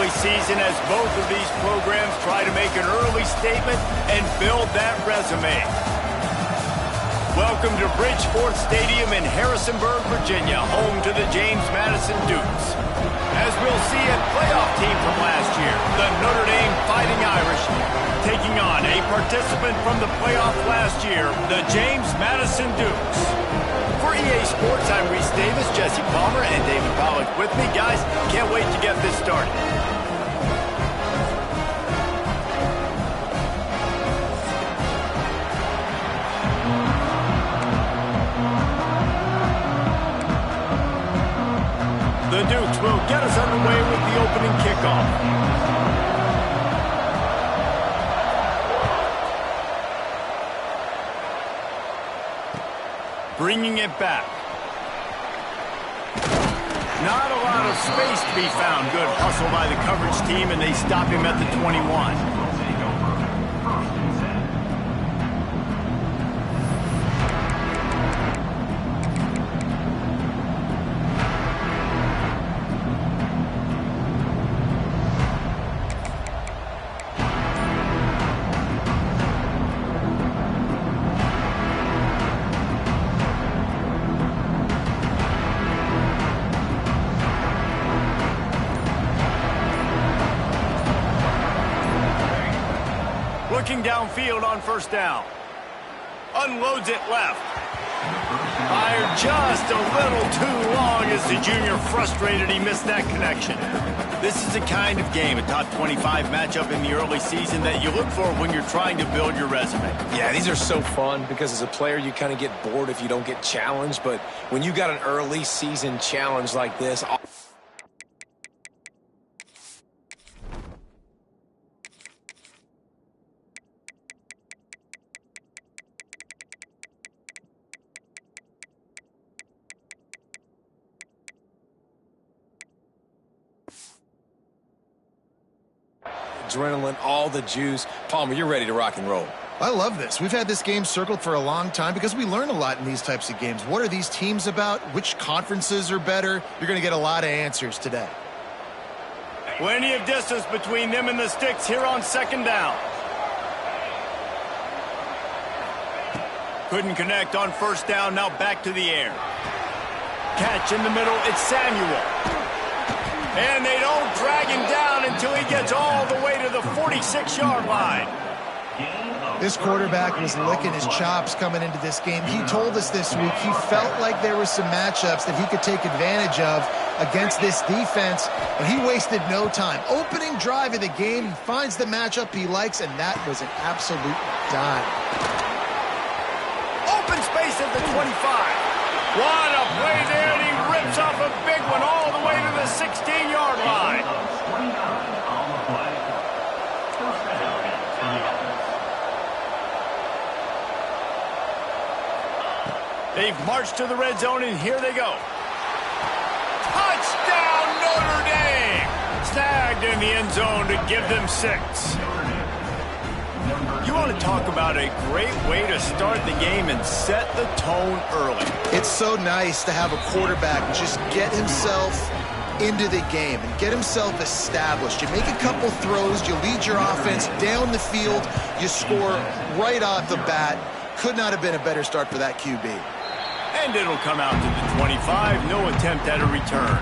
early season as both of these programs try to make an early statement and build that resume. Welcome to Bridgeport Stadium in Harrisonburg, Virginia, home to the James Madison Dukes. As we'll see, a playoff team from last year, the Notre Dame Fighting Irish, taking on a participant from the playoff last year, the James Madison Dukes. For EA Sports, I'm Reese Davis, Jesse Palmer, and David Pollack with me. Guys, can't wait to get this started. The Dukes will get us underway with the opening kickoff. Bringing it back. Not a lot of space to be found. Good hustle by the coverage team, and they stop him at the 21. Looking downfield on first down. Unloads it left. Fired just a little too long as the junior frustrated he missed that connection. This is the kind of game, a top 25 matchup in the early season, that you look for when you're trying to build your resume. Yeah, these are so fun because as a player you kind of get bored if you don't get challenged, but when you got an early season challenge like this... Adrenaline, all the juice. Palmer, you're ready to rock and roll. I love this. We've had this game circled for a long time because we learn a lot in these types of games. What are these teams about? Which conferences are better? You're going to get a lot of answers today. Plenty of distance between them and the sticks here on second down. Couldn't connect on first down, now back to the air. Catch in the middle, it's Samuel. And they don't drag him down until he gets all the way to the 46-yard line. This quarterback was licking his chops coming into this game. He told us this week he felt like there were some matchups that he could take advantage of against this defense, and he wasted no time. Opening drive of the game, he finds the matchup he likes, and that was an absolute dime. Open space at the 25. What a play there, and he rips off a big one all the way to the 16-yard line. They've marched to the red zone, and here they go. Touchdown, Notre Dame! Snagged in the end zone to give them 6. You want to talk about a great way to start the game and set the tone early. It's so nice to have a quarterback just get himself into the game and get himself established. You make a couple throws, you lead your offense down the field, you score right off the bat. Could not have been a better start for that QB. And it'll come out to the 25, no attempt at a return.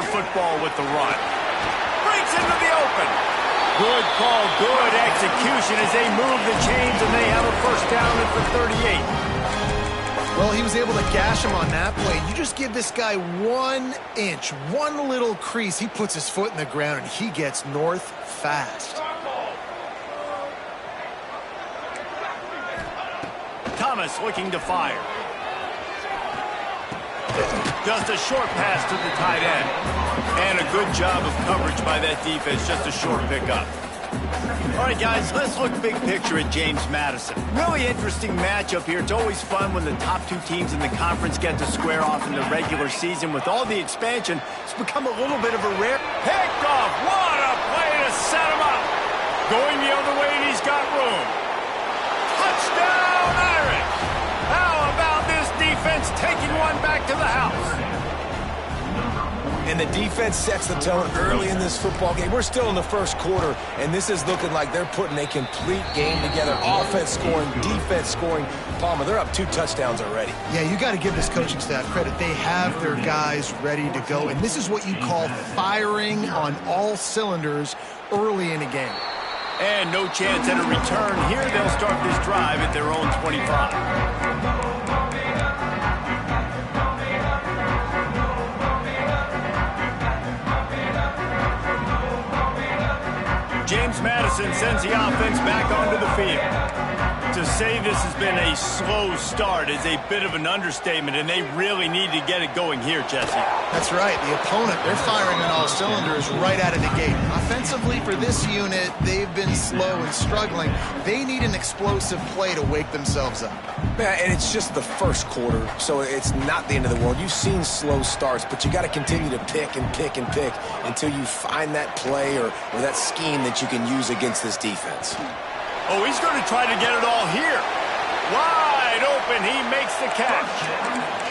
Football with the run. Breaks into the open. Good call, good execution as they move the chains, and they have a first down at the 38. Well, he was able to gash him on that play. You just give this guy 1 inch, one little crease. He puts his foot in the ground, and he gets north fast. Thomas looking to fire. Just a short pass to the tight end. And a good job of coverage by that defense, just a short pickup. All right, guys, let's look big picture at James Madison. Really interesting matchup here. It's always fun when the top two teams in the conference get to square off in the regular season. With all the expansion, it's become a little bit of a rare. Picked off. What a play to set him up. Going the other way, and he's got room. Touchdown, Irish. How about this defense taking one back to the house? And the defense sets the tone early in this football game. We're still in the first quarter, and this is looking like they're putting a complete game together. Offense scoring, defense scoring. Palmer, they're up 2 touchdowns already. Yeah, you got to give this coaching staff credit. They have their guys ready to go, and this is what you call firing on all cylinders early in a game. And no chance at a return here. They'll start this drive at their own 25. James Madison sends the offense back onto the field. To say this has been a slow start is a bit of an understatement, and they really need to get it going here, Jesse. That's right. The opponent, they're firing on all cylinders right out of the gate. Offensively, for this unit, they've been slow and struggling. They need an explosive play to wake themselves up. Yeah, and it's just the first quarter, so it's not the end of the world. You've seen slow starts, but you got to continue to pick and pick and pick until you find that play or that scheme that you can use against this defense. Oh, he's going to try to get it all here. Wide open, he makes the catch.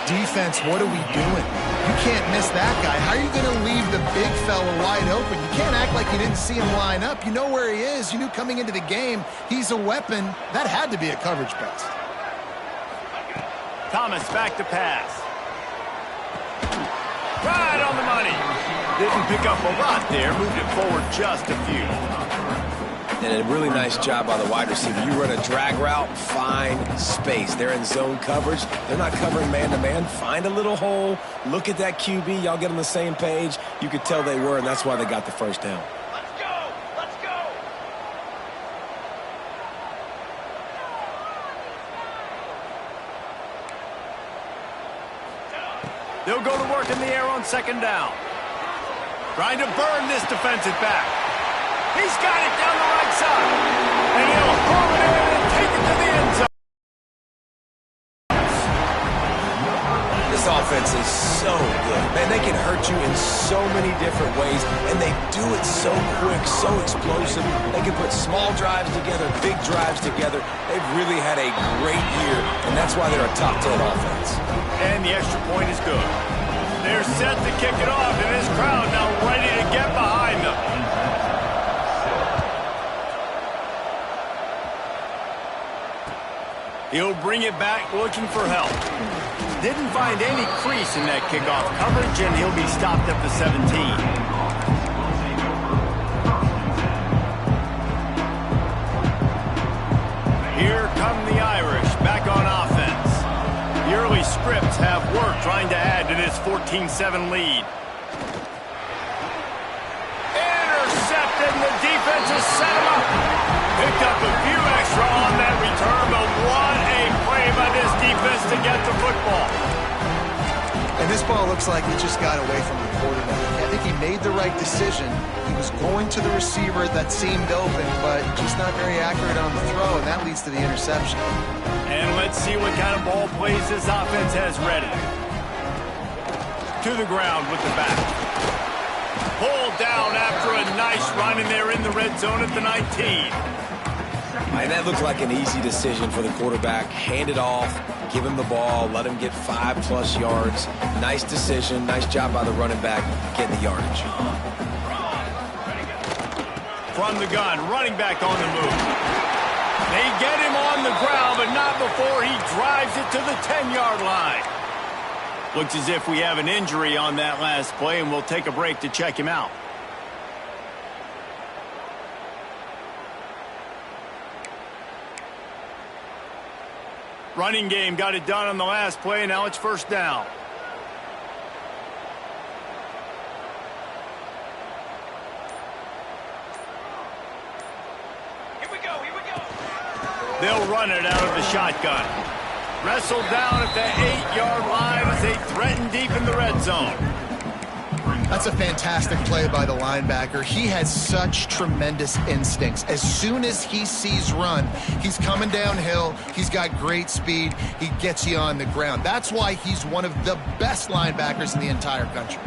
Defense, what are we doing? You can't miss that guy. How are you going to leave the big fella wide open? You can't act like you didn't see him line up. You know where he is. You knew coming into the game he's a weapon. That had to be a coverage pass. Thomas back to pass. Right on the money. Didn't pick up a lot there. Moved it forward just a few. And a really nice job by the wide receiver. You run a drag route, find space. They're in zone coverage. They're not covering man-to-man. Find a little hole. Look at that QB. Y'all get on the same page. You could tell they were, and that's why they got the first down. Let's go! Let's go! They'll go to work in the air on second down. Trying to burn this defensive back. He's got it down the right side. And he'll home it in and take it to the end zone. This offense is so good. Man, they can hurt you in so many different ways, and they do it so quick, so explosive. They can put small drives together, big drives together. They've really had a great year, and that's why they're a top 10 offense. And the extra point is good. They're set to kick it off, and this crowd now ready to get behind them. He'll bring it back looking for help. Didn't find any crease in that kickoff coverage, and he'll be stopped at the 17. Here come the Irish back on offense. The early scripts have worked trying to add to this 14-7 lead. Intercepted, and the defense has set him up. Picked up a few extra on that return, but what a play by this defense to get the football. And this ball looks like it just got away from the quarterback. I think he made the right decision. He was going to the receiver that seemed open, but just not very accurate on the throw, and that leads to the interception. And let's see what kind of ball plays this offense has ready. To the ground with the back. Pulled down after a nice run, and they're in the red zone at the 19. And that looked like an easy decision for the quarterback. Hand it off, give him the ball, let him get 5+ yards. Nice decision, nice job by the running back getting the yardage. From the gun, running back on the move. They get him on the ground, but not before he drives it to the 10-yard line. Looks as if we have an injury on that last play, and we'll take a break to check him out. Running game got it done on the last play. Now it's first down. Here we go, here we go. They'll run it out of the shotgun. Wrestled down at the 8-yard line as they threaten deep in the red zone. That's a fantastic play by the linebacker. He has such tremendous instincts. As soon as he sees run, he's coming downhill. He's got great speed. He gets you on the ground. That's why he's one of the best linebackers in the entire country.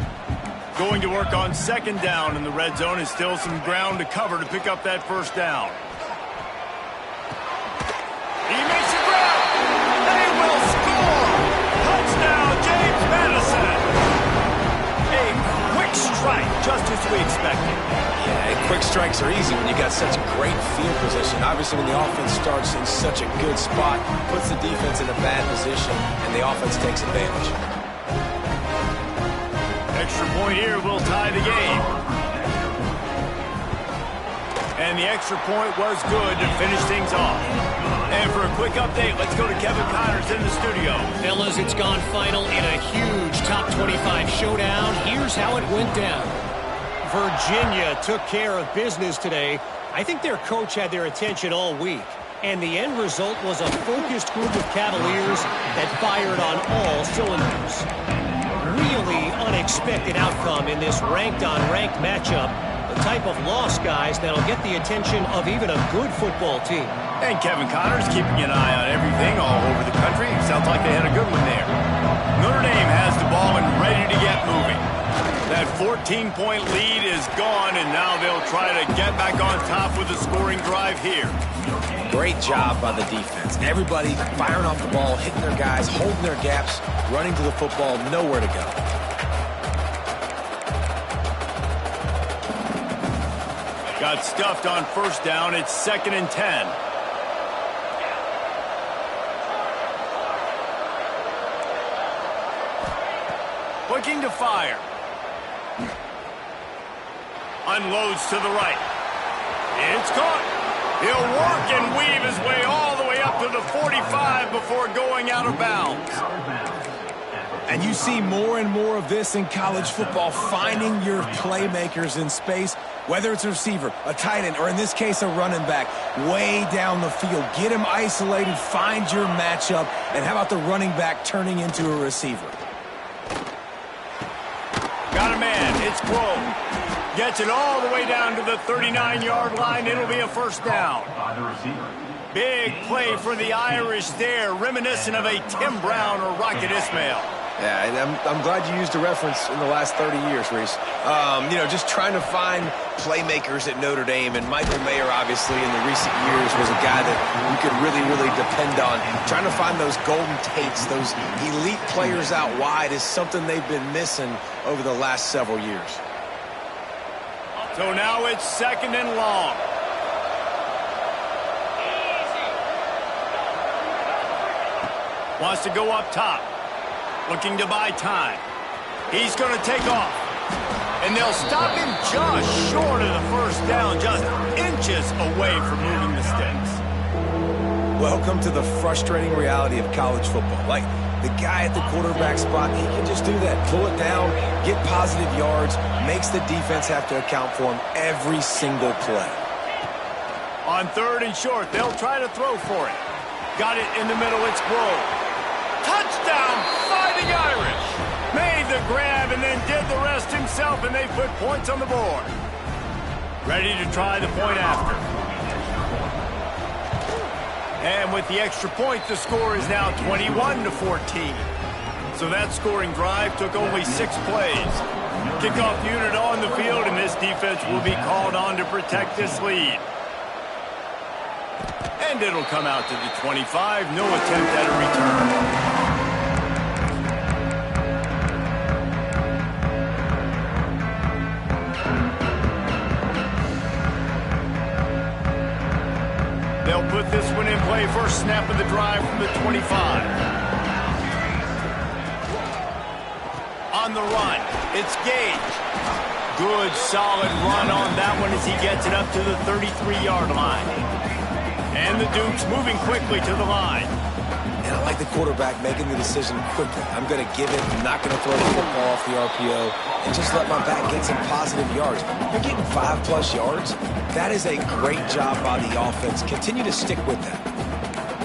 Going to work on second down in the red zone, and still some ground to cover to pick up that first down. He makes the grab. They will score. Touchdown, James Madison. A quick strike, just as we expected. Yeah, and quick strikes are easy when you got such great field position. Obviously, when the offense starts in such a good spot, puts the defense in a bad position, and the offense takes advantage. Extra point here will tie the game. And the extra point was good to finish things off. And for a quick update, let's go to Kevin Connors in the studio. Fellas, it's gone final in a huge top 25 showdown. Here's how it went down. Virginia took care of business today. I think their coach had their attention all week. And the end result was a focused group of Cavaliers that fired on all cylinders. Really unexpected outcome in this ranked-on-ranked matchup. The type of loss, guys, that'll get the attention of even a good football team. And Kevin Connors keeping an eye on everything all over the country. Sounds like they had a good one there. Notre Dame has the ball and ready to get moving. That 14-point lead is gone, and now they'll try to get back on top with a scoring drive here. Great job by the defense. Everybody firing off the ball, hitting their guys, holding their gaps, running to the football, nowhere to go. Got stuffed on first down. It's 2nd and 10. Looking to fire. Unloads to the right. It's caught. He'll work and weave his way all the way up to the 45 before going out of bounds. And you see more and more of this in college football, finding your playmakers in space, whether it's a receiver, a tight end, or in this case, a running back, way down the field. Get him isolated, find your matchup, and how about the running back turning into a receiver? Got a man. It's Grove. Gets it all the way down to the 39-yard line. It'll be a first down. Big play for the Irish there, reminiscent of a Tim Brown or Rocket Ismail. Yeah, and I'm glad you used a reference in the last 30 years, Reese. You know, just trying to find playmakers at Notre Dame, and Michael Mayer, obviously, in the recent years, was a guy that you could really, really depend on. Trying to find those Golden Tates, those elite players out wide is something they've been missing over the last several years. So now it's 2nd and long. Wants to go up top. Looking to buy time. He's going to take off. And they'll stop him just short of the first down, just inches away from moving the sticks. Welcome to the frustrating reality of college football. Like, the guy at the quarterback spot, he can just do that. Pull it down, get positive yards, makes the defense have to account for him every single play. On 3rd and short, they'll try to throw for it. Got it in the middle, it's Grove. Touchdown, Fighting Irish. Made the grab and then did the rest himself, and they put points on the board. Ready to try the point after. And with the extra point, the score is now 21-14. So that scoring drive took only 6 plays. Kickoff unit on the field, and this defense will be called on to protect this lead. And it'll come out to the 25. No attempt at a return. They'll put this one in play. First snap of the drive from the 25. On the run, it's Gage. Good, solid run on that one as he gets it up to the 33-yard line. And the Dukes moving quickly to the line. And I like the quarterback making the decision quickly. I'm going to give it. I'm not going to throw the football off the RPO and just let my back get some positive yards. You're getting 5+ yards. That is a great job by the offense. Continue to stick with that.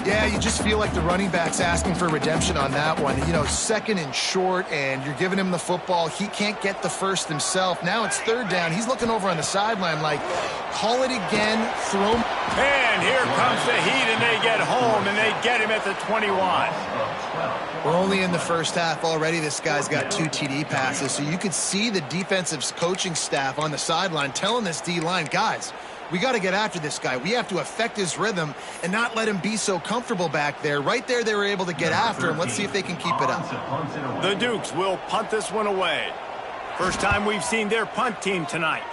Yeah, you just feel like the running back's asking for redemption on that one. You know, 2nd and short, and you're giving him the football. He can't get the first himself. Now it's 3rd down. He's looking over on the sideline like, call it again, throw him. And here comes the heat, and they get home, and they get him at the 21. We're only in the first half already. This guy's got 2 TD passes, so you could see the defensive coaching staff on the sideline telling this D-line, guys, we got to get after this guy. We have to affect his rhythm and not let him be so comfortable back there. Right there, they were able to get after him. Let's see if they can keep it up. The Dukes will punt this one away. First time we've seen their punt team tonight.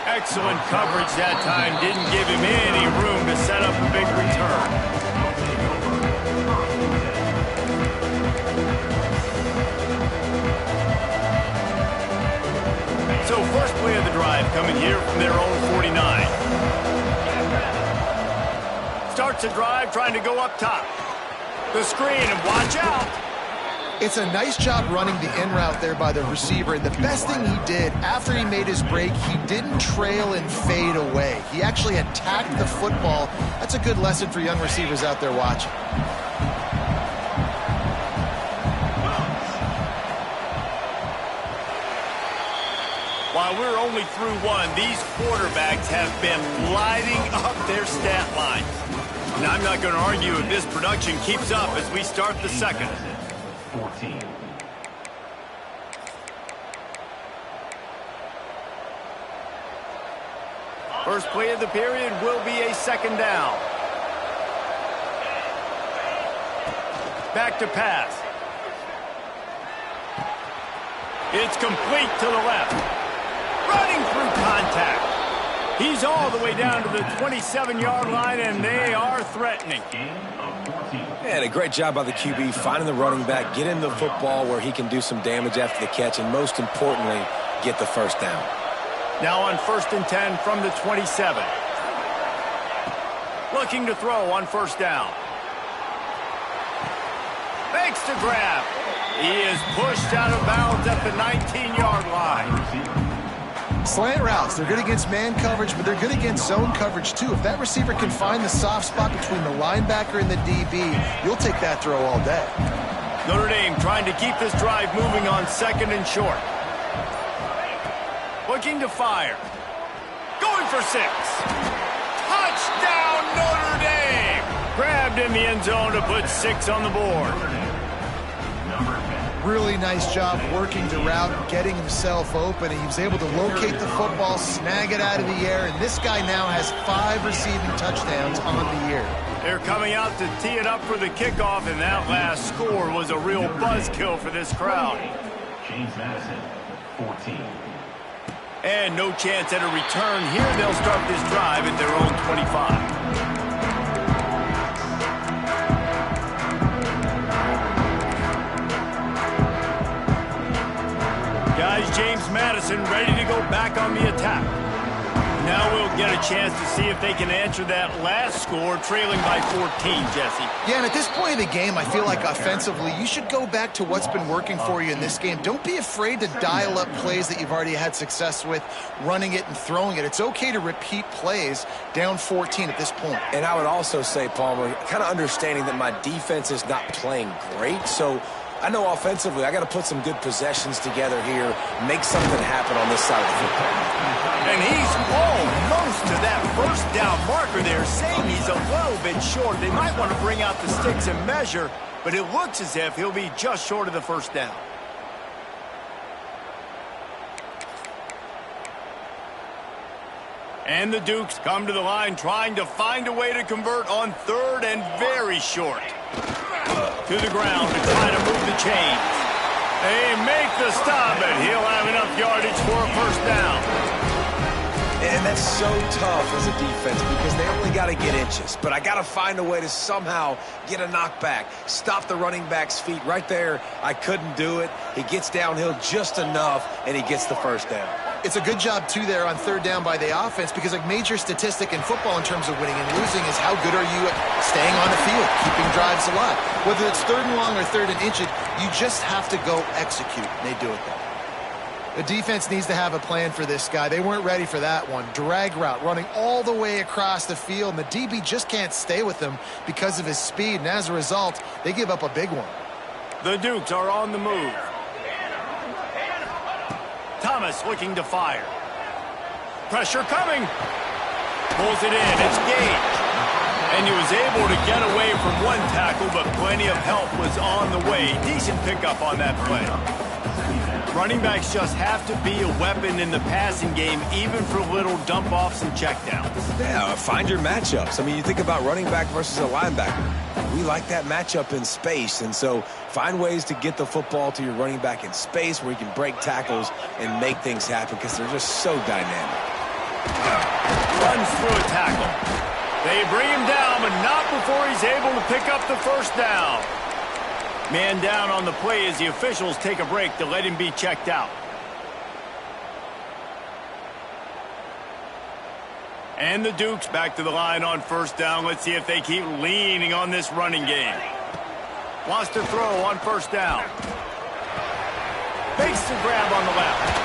Excellent coverage that time. Didn't give him any room to set up a big return. So first play of the drive coming here from their own 49. Starts the drive trying to go up top. The screen, and watch out. It's a nice job running the in route there by the receiver. And the best thing he did after he made his break, he didn't trail and fade away. He actually attacked the football. That's a good lesson for young receivers out there watching. While we're only through one, these quarterbacks have been lighting up their stat lines. And I'm not going to argue if this production keeps up as we start the second. 14. First play of the period will be a 2nd down. Back to pass. It's complete to the left. Running through contact. He's all the way down to the 27-yard line, and they are threatening. And a great job by the QB finding the running back, getting the football where he can do some damage after the catch, and most importantly, get the first down. Now on 1st and 10 from the 27. Looking to throw on 1st down. Makes the grab. He is pushed out of bounds at the 19-yard line. Slant routes, they're good against man coverage, but they're good against zone coverage too. If that receiver can find the soft spot between the linebacker and the DB, you'll take that throw all day. Notre Dame trying to keep this drive moving on 2nd and short. Looking to fire. Going for 6. Touchdown, Notre Dame! Grabbed in the end zone to put 6 on the board. Really nice job working the route, getting himself open, and he was able to locate the football, snag it out of the air, and this guy now has 5 receiving touchdowns on the year. They're coming out to tee it up for the kickoff, and that last score was a real buzzkill for this crowd. James Madison, 14. And no chance at a return here. They'll start this drive at their own 25. Guys, James Madison ready to go back on the attack. Now we'll get a chance to see if they can answer that last score, trailing by 14, Jesse. Yeah, and at this point of the game, I feel like offensively, you should go back to what's been working for you in this game. Don't be afraid to dial up plays that you've already had success with, running it and throwing it. It's okay to repeat plays down 14 at this point. And I would also say, Palmer, kind of understanding that my defense is not playing great, so I know offensively I got to put some good possessions together here, make something happen on this side of the football. And he's almost to that 1st down marker there, saying he's a little bit short. They might want to bring out the sticks and measure, but it looks as if he'll be just short of the 1st down. And the Dukes come to the line trying to find a way to convert on 3rd and very short. To the ground to try to move the chains. They make the stop, and he'll have enough yardage for a 1st down. And that's so tough as a defense because they only got to get inches. But I got to find a way to somehow get a knockback, stop the running back's feet. Right there, I couldn't do it. He gets downhill just enough, and he gets the 1st down. It's a good job, too, there on 3rd down by the offense because a major statistic in football in terms of winning and losing is how good are you at staying on the field, keeping drives alive. Whether it's 3rd and long or 3rd and inches, you just have to go execute, and they do it there. The defense needs to have a plan for this guy. They weren't ready for that one. Drag route, running all the way across the field, and the DB just can't stay with him because of his speed, and as a result, they give up a big one. The Dukes are on the move. Thomas looking to fire. Pressure coming. Pulls it in. It's Gage. And he was able to get away from one tackle, but plenty of help was on the way. Decent pickup on that play. Running backs just have to be a weapon in the passing game, even for little dump-offs and checkdowns. Yeah, find your matchups. I mean, you think about running back versus a linebacker. We like that matchup in space, and so find ways to get the football to your running back in space where you can break tackles and make things happen because they're just so dynamic. Runs through a tackle. They bring him down, but not before he's able to pick up the first down. Man down on the play as the officials take a break to let him be checked out. And the Dukes back to the line on first down. Let's see if they keep leaning on this running game. Wants to throw on first down. Fakes the grab on the left.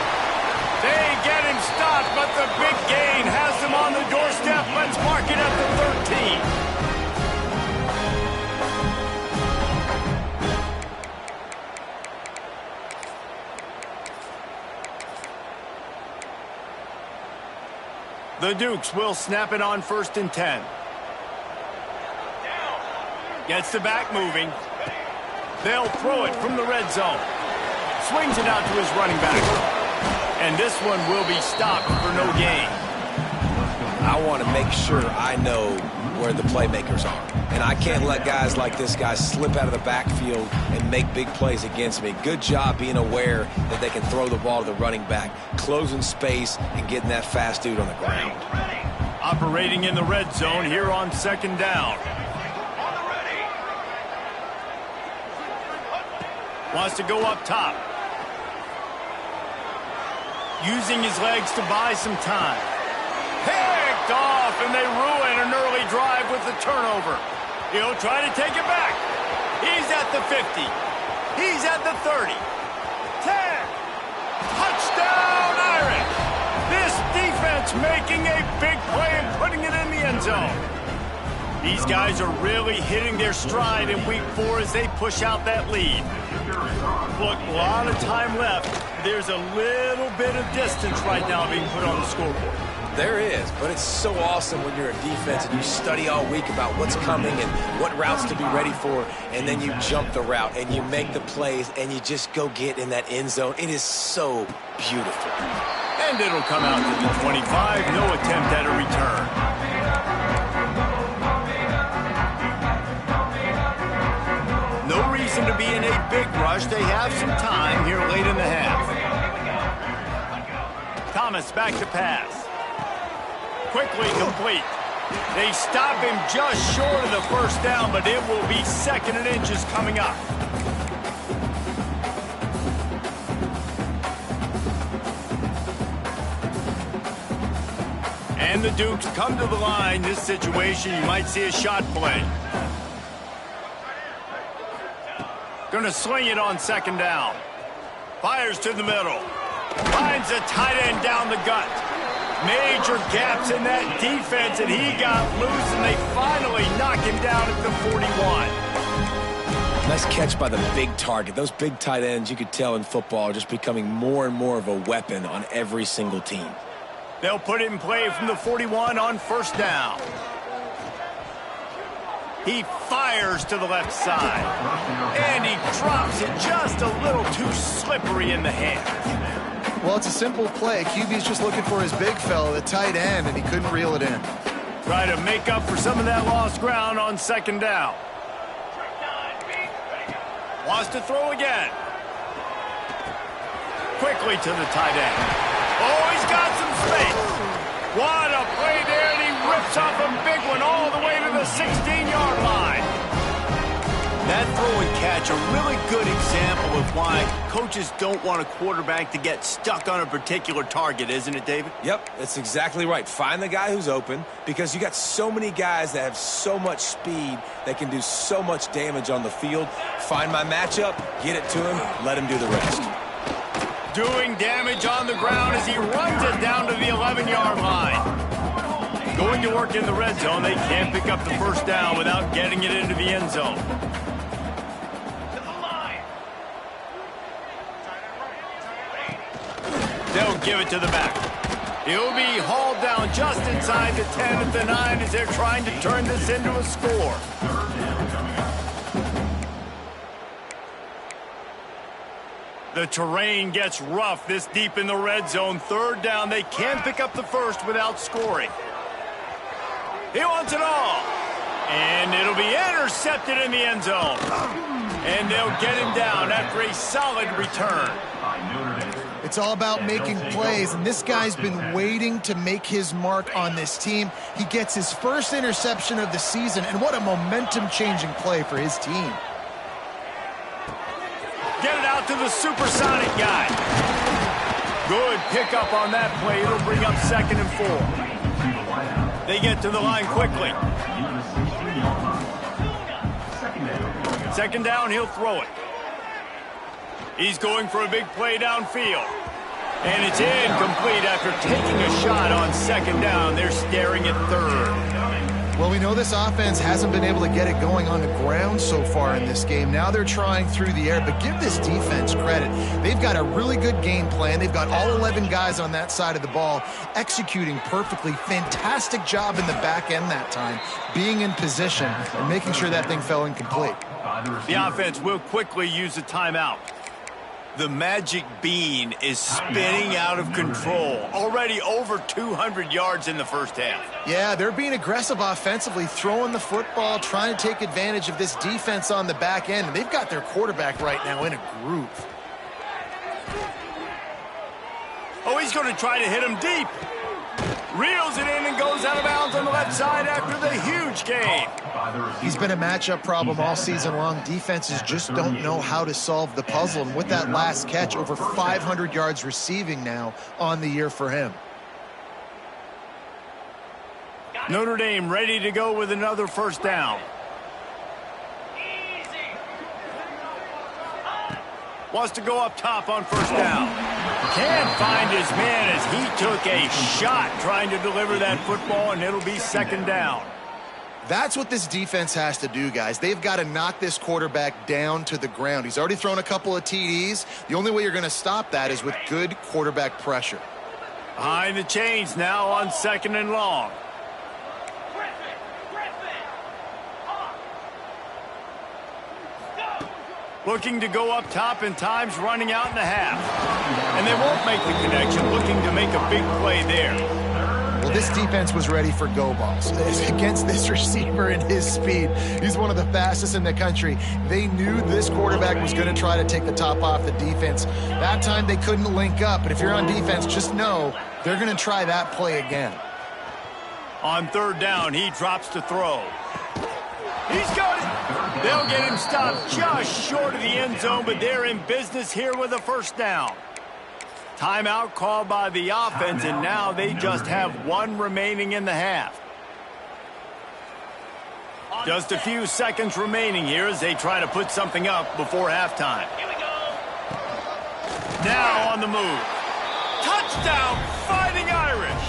They get him stopped, but the big gain has him on the doorstep. Let's mark it at the 13. The Dukes will snap it on 1st and 10. Gets the back moving. They'll throw it from the red zone. Swings it out to his running back. And this one will be stopped for no gain. I want to make sure I know where the playmakers are. And I can't let guys like this guy slip out of the backfield and make big plays against me. Good job being aware that they can throw the ball to the running back, closing space, and getting that fast dude on the ground. Operating in the red zone here on 2nd down. Wants to go up top. Using his legs to buy some time. Picked off, and they ruin an early drive with the turnover. He'll try to take it back. He's at the 50. He's at the 30. 10. Touchdown, Irish. This defense making a big play and putting it in the end zone. These guys are really hitting their stride in week 4 as they push out that lead. Look, a lot of time left. There's a little bit of distance right now being put on the scoreboard. There is, but it's so awesome when you're a defense and you study all week about what's coming and what routes to be ready for, and then you jump the route and you make the plays and you just go get in that end zone. It is so beautiful. And it'll come out to the 25. No attempt at a return. No reason to be in a big rush. They have some time here late in the half. Thomas back to pass. Quickly complete. They stop him just short of the first down, but it will be 2nd and inches coming up. And the Dukes come to the line. This situation, you might see a shot play. Going to sling it on 2nd down. Fires to the middle. Finds a tight end down the gut. Major gaps in that defense, and he got loose, and they finally knock him down at the 41. Nice catch by the big target. Those big tight ends, you could tell in football, are just becoming more and more of a weapon on every single team. They'll put it in play from the 41 on 1st down. He fires to the left side. And he drops it just a little too slippery in the hand. Well, it's a simple play. QB's just looking for his big fella, the tight end, and he couldn't reel it in. Try to make up for some of that lost ground on 2nd down. Wants to throw again. Quickly to the tight end. Oh, he's got some space. What a play there, and he rips off a big one all the way to the 16-yard line. That throw and catch, a really good example of why coaches don't want a quarterback to get stuck on a particular target, isn't it, David? Yep, that's exactly right. Find the guy who's open because you got so many guys that have so much speed that can do so much damage on the field. Find my matchup, get it to him, let him do the rest. Doing damage on the ground as he runs it down to the 11-yard line. Going to work in the red zone, they can't pick up the first down without getting it into the end zone. They'll give it to the back. He'll be hauled down just inside the 10 at the 9 as they're trying to turn this into a score. The terrain gets rough this deep in the red zone. Third down, they can't pick up the first without scoring. He wants it all. And it'll be intercepted in the end zone. And they'll get him down after a solid return. It's all about making plays, and this guy's been waiting to make his mark on this team. He gets his first interception of the season, and what a momentum-changing play for his team. Get it out to the supersonic guy. Good pickup on that play. It'll bring up 2nd and 4. They get to the line quickly. 2nd down, he'll throw it. He's going for a big play downfield. And it's incomplete after taking a shot on 2nd down. They're staring at 3rd. Well, we know this offense hasn't been able to get it going on the ground so far in this game. Now they're trying through the air, but give this defense credit. They've got a really good game plan. They've got all 11 guys on that side of the ball executing perfectly. Fantastic job in the back end that time, being in position and making sure that thing fell incomplete. The offense will quickly use a timeout. The magic bean is spinning out of control. Already over 200 yards in the first half. Yeah, they're being aggressive offensively, throwing the football, trying to take advantage of this defense on the back end. And they've got their quarterback right now in a groove. Oh, he's going to try to hit him deep. Reels it in and goes out of bounds on the left side after the huge gain. He's been a matchup problem all season long. Defenses just don't know how to solve the puzzle. And with that last catch, over 500 yards receiving now on the year for him. Notre Dame ready to go with another first down. Wants to go up top on first down. Can't find his man as he took a shot trying to deliver that football, and it'll be 2nd down. That's what this defense has to do, guys. They've got to knock this quarterback down to the ground. He's already thrown a couple of TDs. The only way you're going to stop that is with good quarterback pressure. Behind the chains now on 2nd and long. Looking to go up top, and time's running out in the half. And they won't make the connection, looking to make a big play there. Well, this defense was ready for go balls. Against this receiver and his speed, he's one of the fastest in the country. They knew this quarterback was going to try to take the top off the defense. That time they couldn't link up, but if you're on defense, just know they're going to try that play again. On 3rd down, he drops to throw. He's got it. They'll get him stopped just short of the end zone, but they're in business here with a first down. Timeout called by the offense, and now they just have 1 remaining in the half. Just a few seconds remaining here as they try to put something up before halftime. Now on the move. Touchdown, Fighting Irish!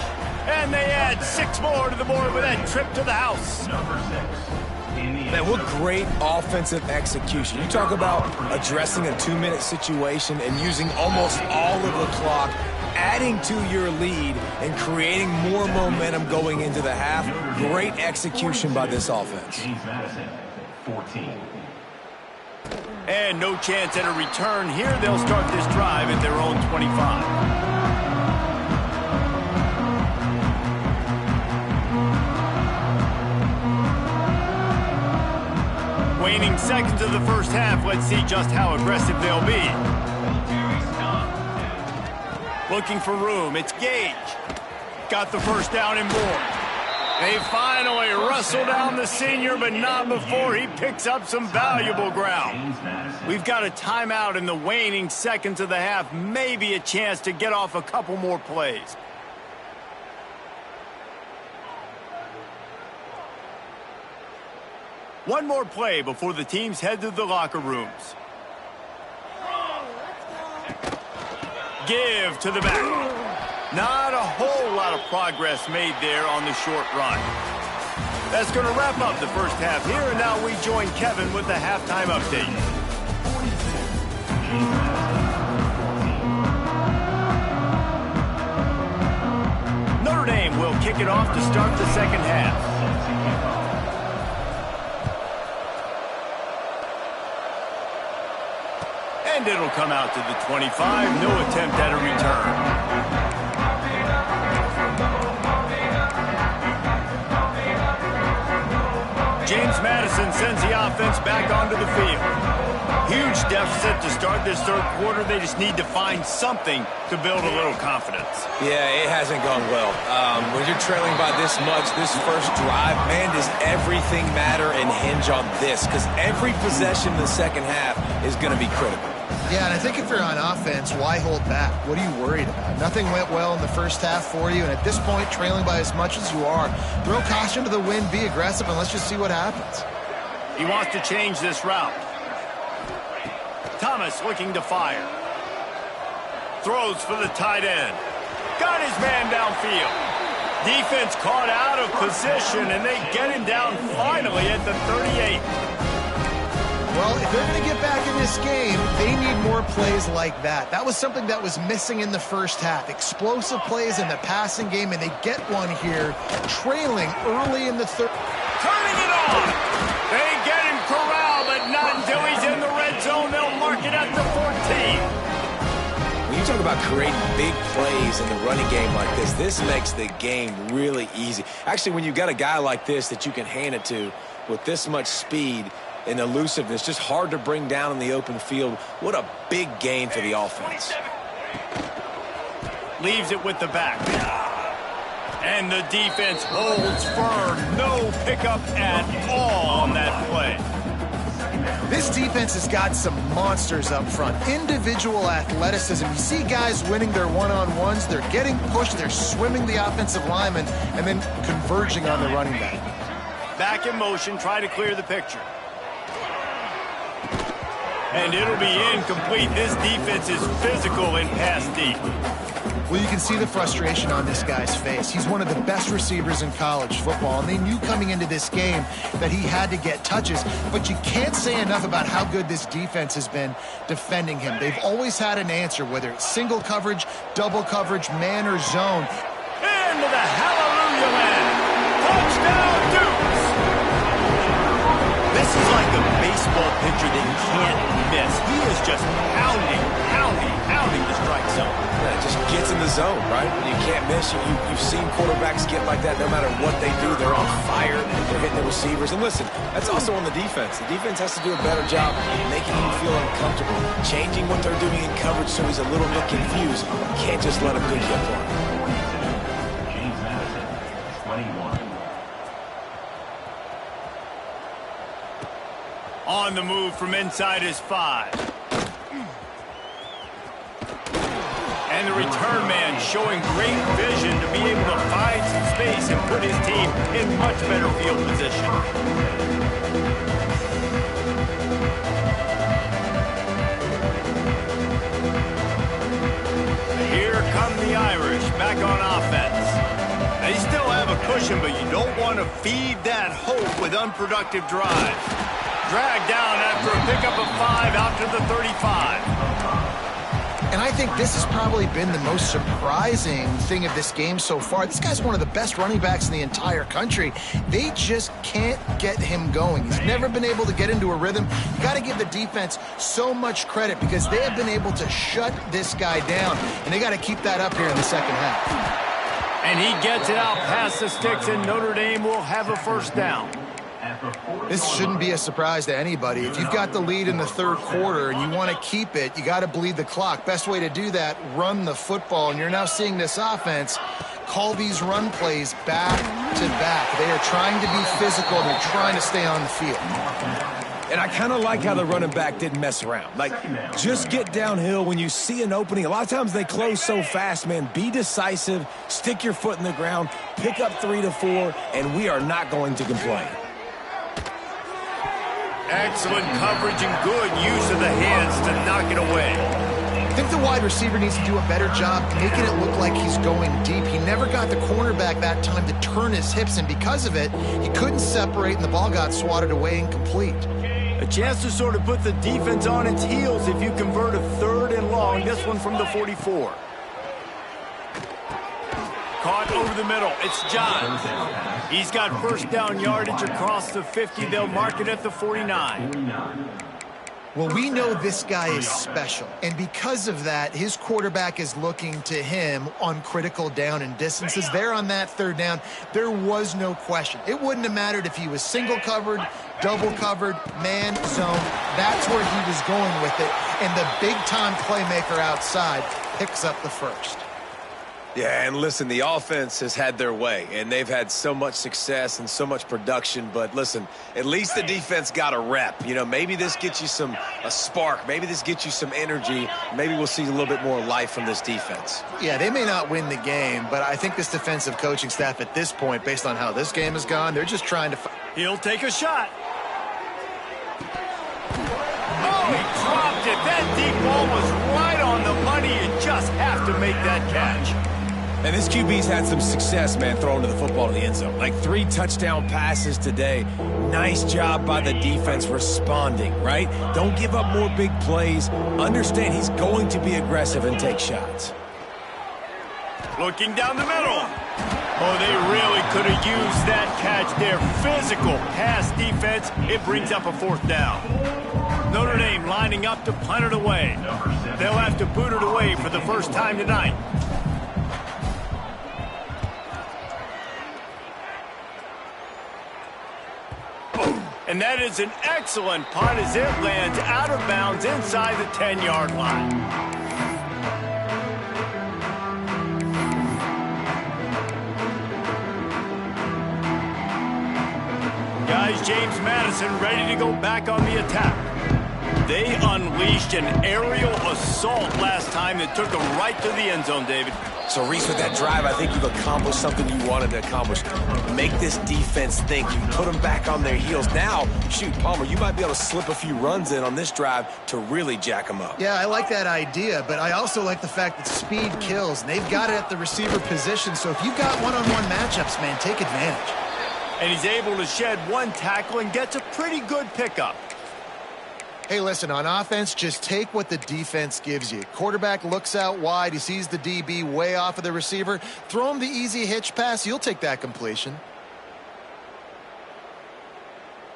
And they add 6 more to the board with that trip to the house. Man, what great offensive execution. You talk about addressing a 2-minute situation and using almost all of the clock, adding to your lead and creating more momentum going into the half. Great execution by this offense. James Madison, 14. And no chance at a return here. They'll start this drive at their own 25. Waning seconds of the first half. Let's see just how aggressive they'll be. Looking for room. It's Gage. Got the first down and more. They finally wrestle down the senior, but not before he picks up some valuable ground. We've got a timeout in the waning seconds of the half. Maybe a chance to get off a couple more plays. One more play before the teams head to the locker rooms. Give to the back. Not a whole lot of progress made there on the short run. That's going to wrap up the first half here, and now we join Kevin with the halftime update. Notre Dame will kick it off to start the second half. And it'll come out to the 25. No attempt at a return. James Madison sends the offense back onto the field. Huge deficit to start this third quarter. They just need to find something to build a little confidence. Yeah, it hasn't gone well. When you're trailing by this much, this first drive, man, does everything matter and hinge on this? Because every possession in the second half is going to be critical. Yeah, and I think if you're on offense, why hold back? What are you worried about? Nothing went well in the first half for you, and at this point, trailing by as much as you are, throw caution to the wind, be aggressive, and let's just see what happens. He wants to change this route. Thomas looking to fire. Throws for the tight end. Got his man downfield. Defense caught out of position, and they get him down finally at the 38. Well, if they're going to get back in this game, they need more plays like that. That was something that was missing in the first half. Explosive plays in the passing game, and they get one here, trailing early in the third. Turning it on. They get him corralled, but not until he's in the red zone. They'll mark it at the 14. When you talk about creating big plays in the running game like this makes the game really easy. Actually, when you've got a guy like this that you can hand it to with this much speed and elusiveness, just hard to bring down in the open field. What a big gain for the offense. Leaves it with the back. And the defense holds firm. No pickup at all on that play. This defense has got some monsters up front. Individual athleticism. You see guys winning their one-on-ones. They're getting pushed. They're swimming the offensive lineman and then converging on the running back. Back in motion. Try to clear the picture. And it'll be incomplete. This defense is physical and pass deep. Well, you can see the frustration on this guy's face. He's one of the best receivers in college football, and they knew coming into this game that he had to get touches, but you can't say enough about how good this defense has been defending him. They've always had an answer, whether it's single coverage, double coverage, man, or zone. Into the hallelujah land. Touchdown, Dukes! This is like a baseball pitcher that you can't miss. He is just pounding the strike zone. Yeah, it just gets in the zone, right? You can't miss. You've seen quarterbacks get like that no matter what they do. They're on fire. They're hitting the receivers. And listen, that's also on the defense. The defense has to do a better job making him feel uncomfortable, changing what they're doing in coverage so he's a little bit confused. You can't just let him good you up on it. James Madison, 21. On the move from inside his 5. And the return man showing great vision to be able to find some space and put his team in much better field position. Here come the Irish back on offense. They still have a cushion, but you don't want to feed that hope with unproductive drives. Dragged down after a pickup of 5 out to the 35. And I think this has probably been the most surprising thing of this game so far. This guy's one of the best running backs in the entire country. They just can't get him going. He's never been able to get into a rhythm. You got to give the defense so much credit because they have been able to shut this guy down, and they got to keep that up here in the second half. And he gets it out past the sticks, and Notre Dame will have a first down. This shouldn't be a surprise to anybody. If you've got the lead in the third quarter and you want to keep it, you got to bleed the clock. Best way to do that, run the football. And you're now seeing this offense call these run plays back to back. They are trying to be physical. They're trying to stay on the field. And I kind of like how the running back didn't mess around. Like, just get downhill when you see an opening. A lot of times they close so fast, man. Be decisive, stick your foot in the ground, pick up 3 to 4, and we are not going to complain. Excellent coverage and good use of the hands to knock it away. I think the wide receiver needs to do a better job making it look like he's going deep. He never got the cornerback that time to turn his hips, and because of it, he couldn't separate, and the ball got swatted away incomplete. A chance to sort of put the defense on its heels if you convert a 3rd and long. This one from the 44. Caught over the middle. It's Johns. He's got first down yardage across the 50. They'll mark it at the 49. Well, we know this guy is special, and because of that, his quarterback is looking to him on critical down and distances. There on that 3rd down, there was no question. It wouldn't have mattered if he was single covered, double covered, man, zone. That's where he was going with it, and the big-time playmaker outside picks up the first. Yeah, and listen, the offense has had their way, and they've had so much success and so much production. But listen, at least the defense got a rep. You know, maybe this gets you a spark. Maybe this gets you some energy. Maybe we'll see a little bit more life from this defense. Yeah, they may not win the game, but I think this defensive coaching staff at this point, based on how this game has gone, they're just trying to... He'll take a shot. Oh, he dropped it. That deep ball was right on the money. You just have to make that catch. And this QB's had some success, man, throwing to the football to the end zone. Like 3 touchdown passes today. Nice job by the defense responding, right? Don't give up more big plays. Understand he's going to be aggressive and take shots. Looking down the middle. Oh, they really could have used that catch there. Physical pass defense. It brings up a 4th down. Notre Dame lining up to punt it away. They'll have to boot it away for the first time tonight. And that is an excellent punt as it lands out of bounds inside the 10-yard line. Guys, James Madison ready to go back on the attack. They unleashed an aerial assault last time that took them right to the end zone, David. So, Reese, with that drive, I think you've accomplished something you wanted to accomplish. Make this defense think. You put them back on their heels. Now, shoot, Palmer, you might be able to slip a few runs in on this drive to really jack them up. Yeah, I like that idea, but I also like the fact that speed kills, and they've got it at the receiver position. So if you've got one-on-one matchups, man, take advantage. And he's able to shed 1 tackle and gets a pretty good pickup. Hey, listen, on offense, just take what the defense gives you. Quarterback looks out wide. He sees the DB way off of the receiver. Throw him the easy hitch pass. You'll take that completion.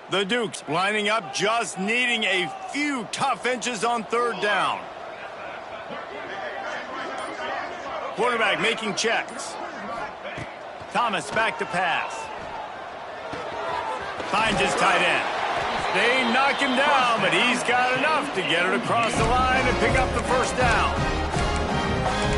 The Dukes lining up, just needing a few tough inches on 3rd down. Quarterback making checks. Thomas back to pass. Finds his tight end. They knock him down, but he's got enough to get it across the line and pick up the first down.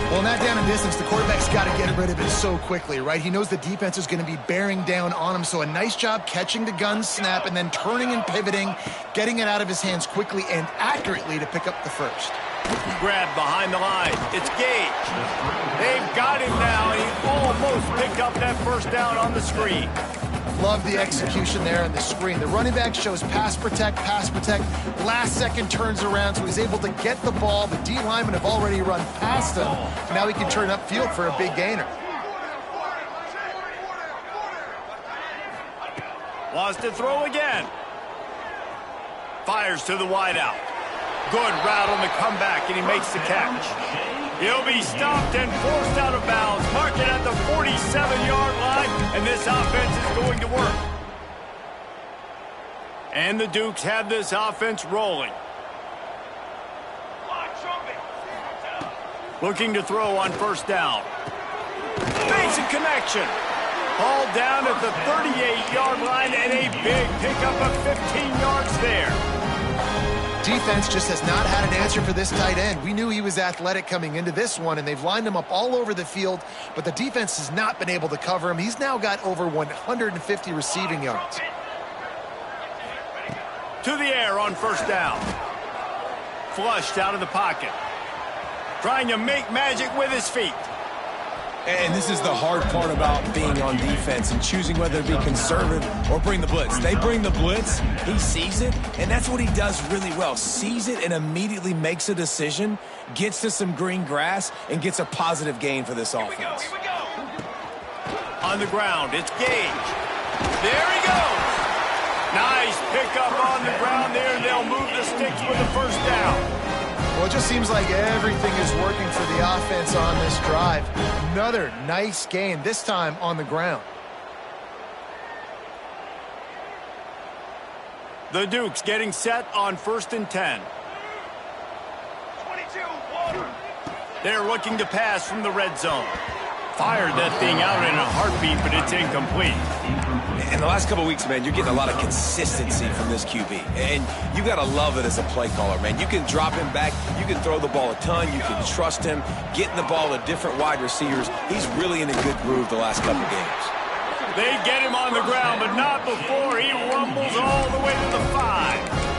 Well, in that down and distance, the quarterback's got to get rid of it so quickly, right? He knows the defense is going to be bearing down on him, so a nice job catching the gun snap and then turning and pivoting, getting it out of his hands quickly and accurately to pick up the first. Grab behind the line. It's Gage. They've got him now. He almost picked up that first down on the screen. Love the execution there on the screen. The running back shows pass protect, last second turns around, so he's able to get the ball. The D linemen have already run past him. Now he can turn upfield for a big gainer. Wants to throw again. Fires to the wideout. Good route on the comeback, and he makes the catch. He'll be stopped and forced out of bounds. Mark it at the 47-yard line, and this offense is going to work. And the Dukes have this offense rolling. Looking to throw on first down. Basic connection. Ball down at the 38-yard line, and a big pickup of 15 yards there. Defense just has not had an answer for this tight end. We knew he was athletic coming into this one, and they've lined him up all over the field, but the defense has not been able to cover him. He's now got over 150 receiving yards. To the air on first down. Flushed out of the pocket. Trying to make magic with his feet. And this is the hard part about being on defense and choosing whether to be conservative or bring the blitz. They bring the blitz, he sees it, and that's what he does really well. Sees it and immediately makes a decision, gets to some green grass, and gets a positive gain for this offense. Here we go. On the ground, it's Gage. There he goes. Nice pickup on the ground there, and they'll move the sticks for the first down. Well, it just seems like everything is working for the offense on this drive. Another nice gain, this time on the ground. The Dukes getting set on 1st and 10. 22, water. They're looking to pass from the red zone. Fired that thing out in a heartbeat, but it's incomplete. In the last couple of weeks, man, you're getting a lot of consistency from this QB. And you got to love it as a play caller, man. You can drop him back. You can throw the ball a ton. You can trust him. Getting the ball to different wide receivers. He's really in a good groove the last couple of games. They get him on the ground, but not before he rumbles all the way to the 5.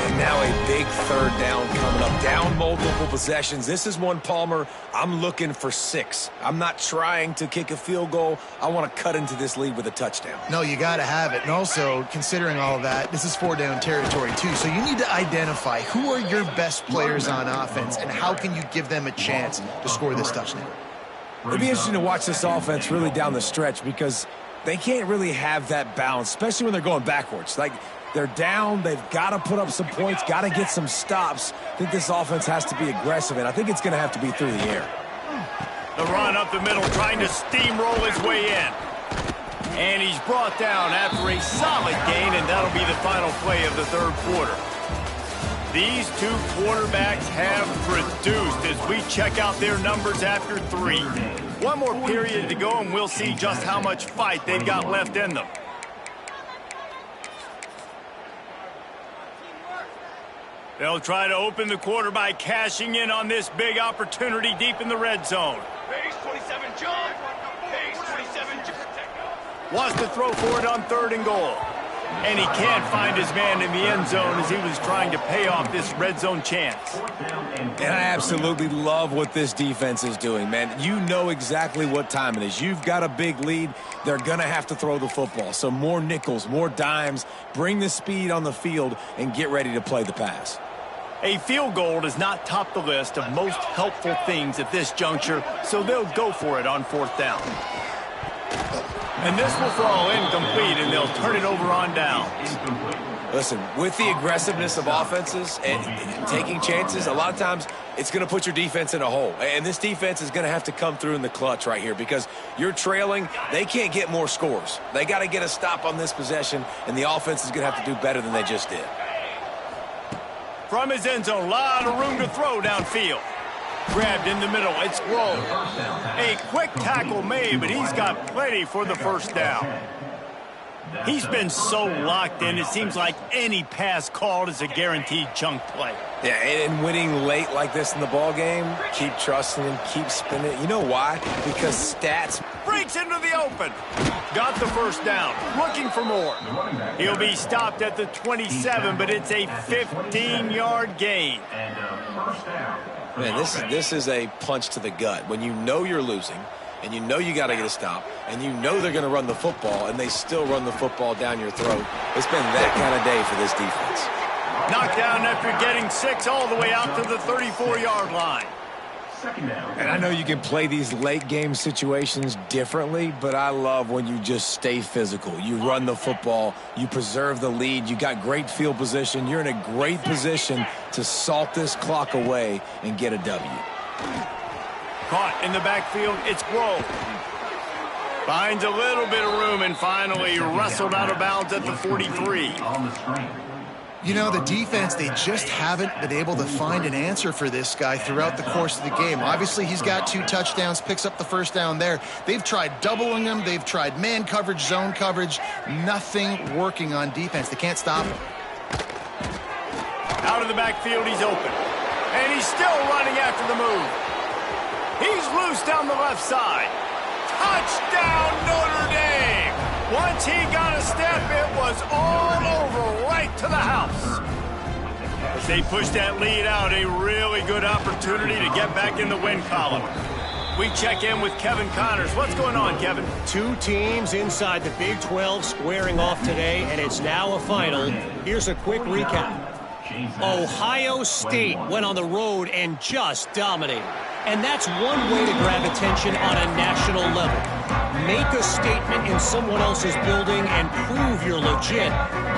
And now a big 3rd down coming up. Down multiple possessions. This is one, Palmer, I'm looking for 6. I'm not trying to kick a field goal. I want to cut into this lead with a touchdown. No, you got to have it. And also, considering all of that, this is 4-down territory too. So you need to identify who are your best players on offense and how can you give them a chance to score this touchdown. It'll be interesting to watch this offense really down the stretch because they can't really have that balance, especially when they're going backwards. Like, they're down, they've got to put up some points, got to get some stops. I think this offense has to be aggressive, and I think it's going to have to be through the air. The run up the middle, trying to steamroll his way in. And he's brought down after a solid gain, and that'll be the final play of the 3rd quarter. These two quarterbacks have produced as we check out their numbers after 3. One more period to go, and we'll see just how much fight they've got left in them. They'll try to open the quarter by cashing in on this big opportunity deep in the red zone. Base 27, John. Base 27, John. Wants to throw for it on 3rd and goal. And he can't find his man in the end zone as he was trying to pay off this red zone chance. And I absolutely love what this defense is doing, man. You know exactly what time it is. You've got a big lead. They're going to have to throw the football. So more nickels, more dimes, bring the speed on the field, and get ready to play the pass. A field goal does not top the list of most helpful things at this juncture, so they'll go for it on 4th down. And this will fall incomplete, and they'll turn it over on downs. Listen, with the aggressiveness of offenses and taking chances, a lot of times it's going to put your defense in a hole. And this defense is going to have to come through in the clutch right here because you're trailing. They can't get more scores. They got to get a stop on this possession, and the offense is going to have to do better than they just did. From his end zone, a lot of room to throw downfield. Grabbed in the middle, it's Rowe. A quick tackle made, but he's got plenty for the 1st down. He's been so locked in, it seems like any pass called is a guaranteed chunk play. Yeah, and winning late like this in the ball game, keep trusting him, keep spinning. You know why? Because stats. Breaks into the open. Got the 1st down. Looking for more. He'll be stopped at the 27, but it's a 15-yard gain. And first down. Man, this is a punch to the gut. When you know you're losing, and you know you got to get a stop, and you know they're going to run the football, and they still run the football down your throat. It's been that kind of day for this defense. Knocked down after getting 6 all the way out to the 34-yard line. Second down. And I know you can play these late game situations differently, but I love when you just stay physical. You run the football, you preserve the lead, you got great field position, you're in a great position to salt this clock away and get a W. Caught in the backfield, it's Grove. Finds a little bit of room and finally wrestled out of bounds at the 43. On the screen. You know, the defense, they just haven't been able to find an answer for this guy throughout the course of the game. Obviously, he's got 2 touchdowns, picks up the 1st down there. They've tried doubling him. They've tried man coverage, zone coverage. Nothing working on defense. They can't stop him. Out of the backfield, he's open. And he's still running after the move. He's loose down the left side. Touchdown, Notre Dame! Once he got a step, it was all over, right to the house. As they push that lead out, a really good opportunity to get back in the win column. We check in with Kevin Connors. What's going on, Kevin? Two teams inside the Big 12 squaring off today, and it's now a final. Here's a quick recap. Ohio State went on the road and just dominated. And that's one way to grab attention on a national level. Make a statement in someone else's building and prove you're legit.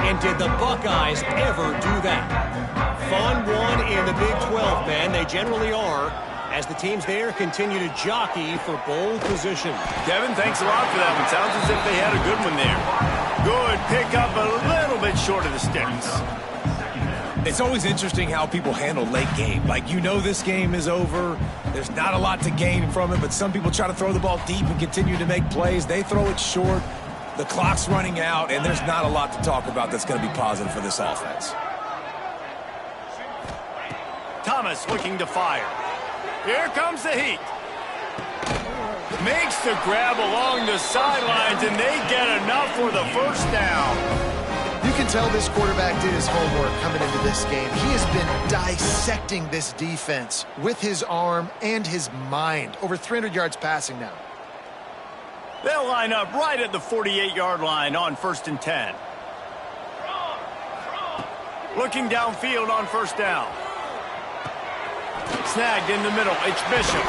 And did the Buckeyes ever do that? Fun one in the Big 12, man. They generally are, as the teams there continue to jockey for bowl position. Kevin, thanks a lot for that one. Sounds as if they had a good one there. Good pickup, a little bit short of the sticks. It's always interesting how people handle late game. Like, you know this game is over. There's not a lot to gain from it, but some people try to throw the ball deep and continue to make plays. They throw it short. The clock's running out, and there's not a lot to talk about that's going to be positive for this offense. Thomas looking to fire. Here comes the heat. Makes the grab along the sidelines, and they get enough for the first down. You can tell this quarterback did his homework coming into this game. He has been dissecting this defense with his arm and his mind. Over 300 yards passing now. They'll line up right at the 48-yard line on 1st and 10. Looking downfield on first down. Snagged in the middle. It's Bishop.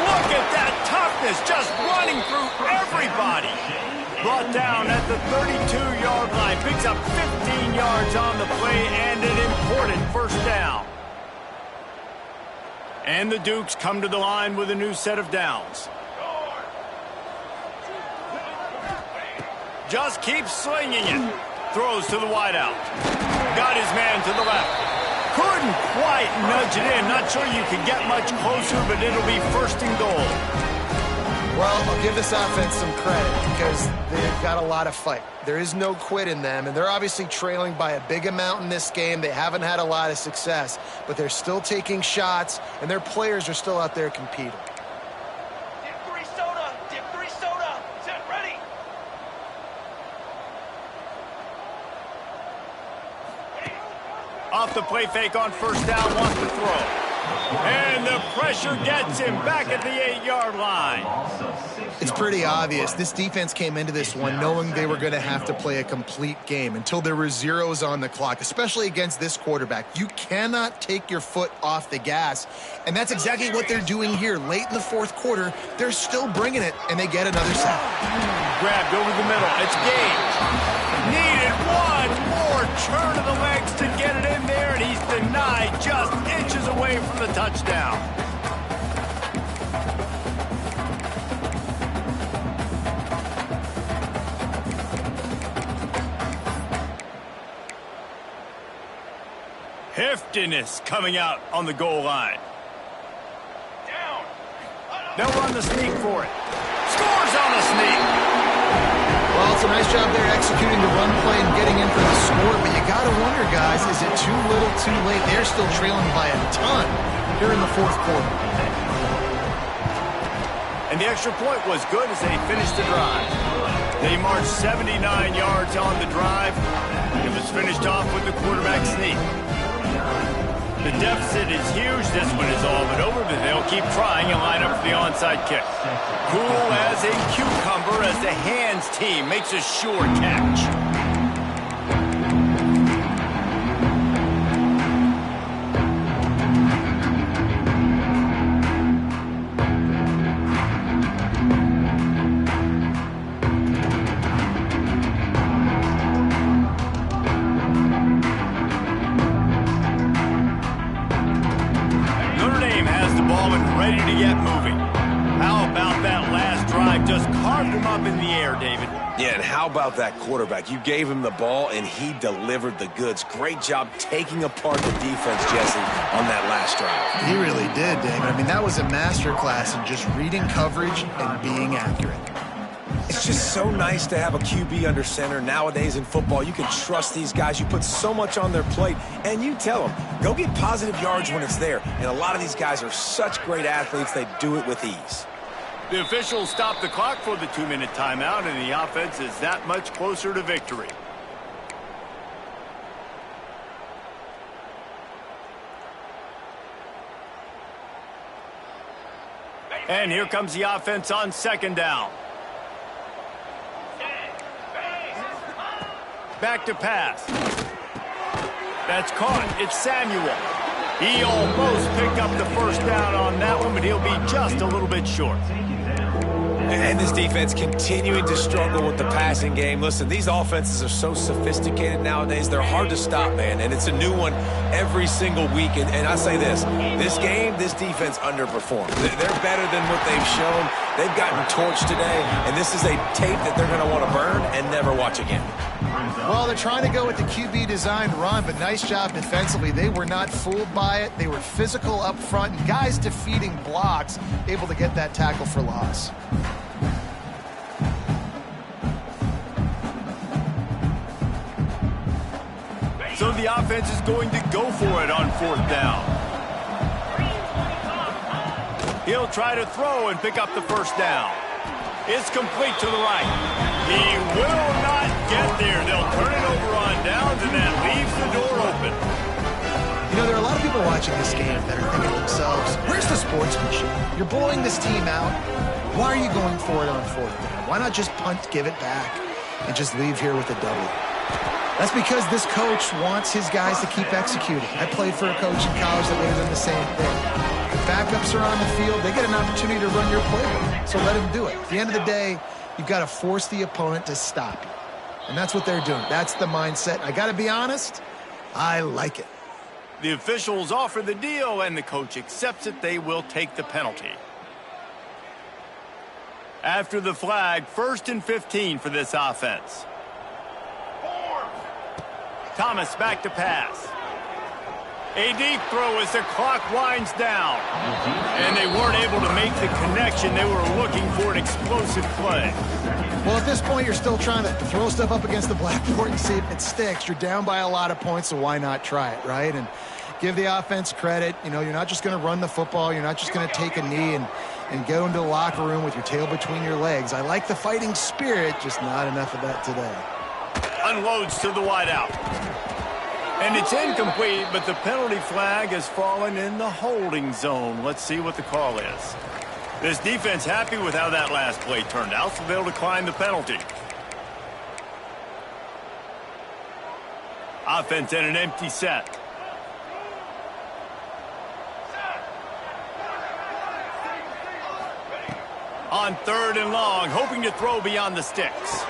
Look at that toughness, just running through everybody. Brought down at the 32-yard line. Picks up 15 yards on the play and an important first down. And the Dukes come to the line with a new set of downs. Just keeps slinging it. Throws to the wideout. Got his man to the left. Couldn't quite nudge it in. Not sure you can get much closer, but it'll be 1st and goal. Well, I'll give this offense some credit because they've got a lot of fight. There is no quit in them, and they're obviously trailing by a big amount in this game. They haven't had a lot of success, but they're still taking shots, and their players are still out there competing. Dip 3 soda. Dip 3 soda. Set ready. Off the play fake on first down, wants to throw. And the pressure gets him back at the 8-yard line. It's pretty obvious. This defense came into this one knowing they were going to have to play a complete game until there were zeros on the clock, especially against this quarterback. You cannot take your foot off the gas, and that's exactly what they're doing here. Late in the 4th quarter, they're still bringing it, and they get another sack. Grabbed over the middle. It's Gage. Needed one more turn of the legs to get it in there, and he's denied just inches away from the touchdown. Heftiness coming out on the goal line. Down. They'll run the sneak for it. Scores on the sneak. Well, it's a nice job there executing the run play and getting in for the score, but you got to wonder, guys, is it too little too late? They're still trailing by a ton here in the 4th quarter. And the extra point was good as they finished the drive. They marched 79 yards on the drive. It was finished off with the quarterback sneak. The deficit is huge. This one is all but over, but they'll keep trying and line up for the onside kick. Cool as a cucumber as the hands team makes a sure catch. Ready to get moving. How about that last drive? Just carved him up in the air, David. Yeah, and how about that quarterback? You gave him the ball, and he delivered the goods. Great job taking apart the defense, Jesse, on that last drive. He really did, David. I mean, that was a masterclass in just reading coverage and being accurate. It's just so nice to have a QB under center. Nowadays in football, you can trust these guys. You put so much on their plate, and you tell them, go get positive yards when it's there. And a lot of these guys are such great athletes, they do it with ease. The officials stopped the clock for the 2-minute timeout, and the offense is that much closer to victory. And here comes the offense on second down. Back to pass. That's caught. It's Samuel. He almost picked up the first down on that one, but he'll be just a little bit short. And this defense continuing to struggle with the passing game. Listen, these offenses are so sophisticated nowadays. They're hard to stop, man. And it's a new one every single week. And I say this game, this defense underperformed. They're better than what they've shown. They've gotten torched today. And this is a tape that they're going to want to burn and never watch again. Well, they're trying to go with the QB designed run, but nice job defensively. They were not fooled by it. They were physical up front, and guys defeating blocks, able to get that tackle for loss. So the offense is going to go for it on fourth down. He'll try to throw and pick up the first down. It's complete to the right. He will not get there. They'll turn it over on downs, and that leaves the door open. You know, there are a lot of people watching this game that are thinking to themselves, where's the sportsmanship? You're blowing this team out. Why are you going for it on fourth down? Why not just punt, give it back, and just leave here with a W? That's because this coach wants his guys to keep executing. I played for a coach in college that would have done the same thing. The backups are on the field. They get an opportunity to run your playbook, so let them do it. At the end of the day, you've got to force the opponent to stop you. And that's what they're doing. That's the mindset. I got to be honest, I like it. The officials offer the deal, and the coach accepts it. They will take the penalty. After the flag, 1st and 15 for this offense. Thomas back to pass. A deep throw as the clock winds down. And they weren't able to make the connection. They were looking for an explosive play. Well, at this point, you're still trying to throw stuff up against the blackboard and see if it sticks. You're down by a lot of points, so why not try it, right? And give the offense credit. You know, you're not just going to run the football. You're not just going to take a knee and go into the locker room with your tail between your legs. I like the fighting spirit, just not enough of that today. Unloads to the wideout. And it's incomplete, but the penalty flag has fallen in the holding zone. Let's see what the call is. This defense happy with how that last play turned out, so they'll decline the penalty. Offense in an empty set. On 3rd and long, hoping to throw beyond the sticks.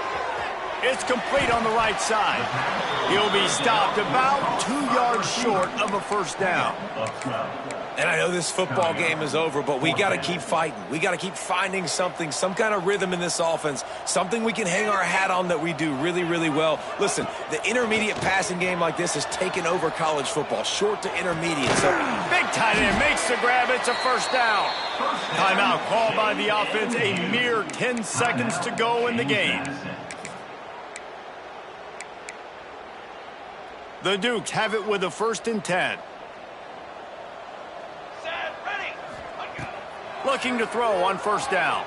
It's complete on the right side. He'll be stopped about 2 yards short of a first down. And I know this football game is over, but we got to keep fighting. We got to keep finding something, some kind of rhythm in this offense, something we can hang our hat on that we do really, really well. Listen, the intermediate passing game like this has taken over college football, short to intermediate. So big tight end makes the grab. It's a first down. Timeout called by the offense. A mere 10 seconds to go in the game. The Dukes have it with a 1st and 10. Looking to throw on first down.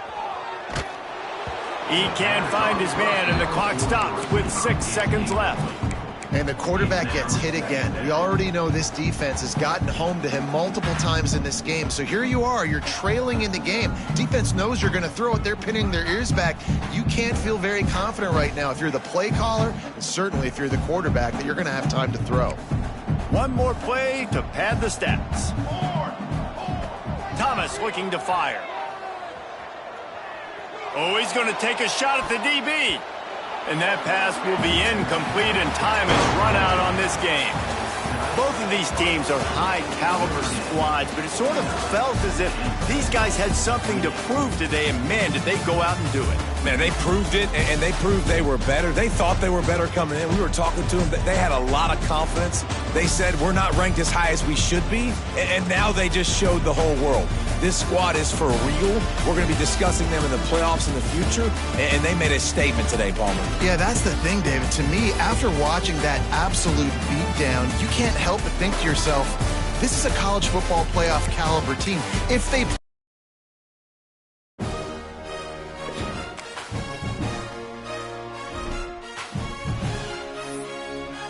He can't find his man, and the clock stops with 6 seconds left. And the quarterback gets hit again. We already know this defense has gotten home to him multiple times in this game. So here you are, you're trailing in the game. Defense knows you're going to throw it. They're pinning their ears back. You can't feel very confident right now if you're the play caller, and certainly if you're the quarterback, that you're going to have time to throw. One more play to pad the stats. Thomas looking to fire. Oh, he's going to take a shot at the DB. And that pass will be incomplete, and time has run out on this game. Both of these teams are high-caliber squads, but it sort of felt as if these guys had something to prove today, and man, did they go out and do it. Man, they proved it, and they proved they were better. They thought they were better coming in. We were talking to them. They had a lot of confidence. They said, we're not ranked as high as we should be, and now they just showed the whole world. This squad is for real. We're going to be discussing them in the playoffs in the future, and they made a statement today, Palmer. Yeah, that's the thing, David. To me, after watching that absolute beatdown, you can't help but think to yourself, this is a college football playoff caliber team. If they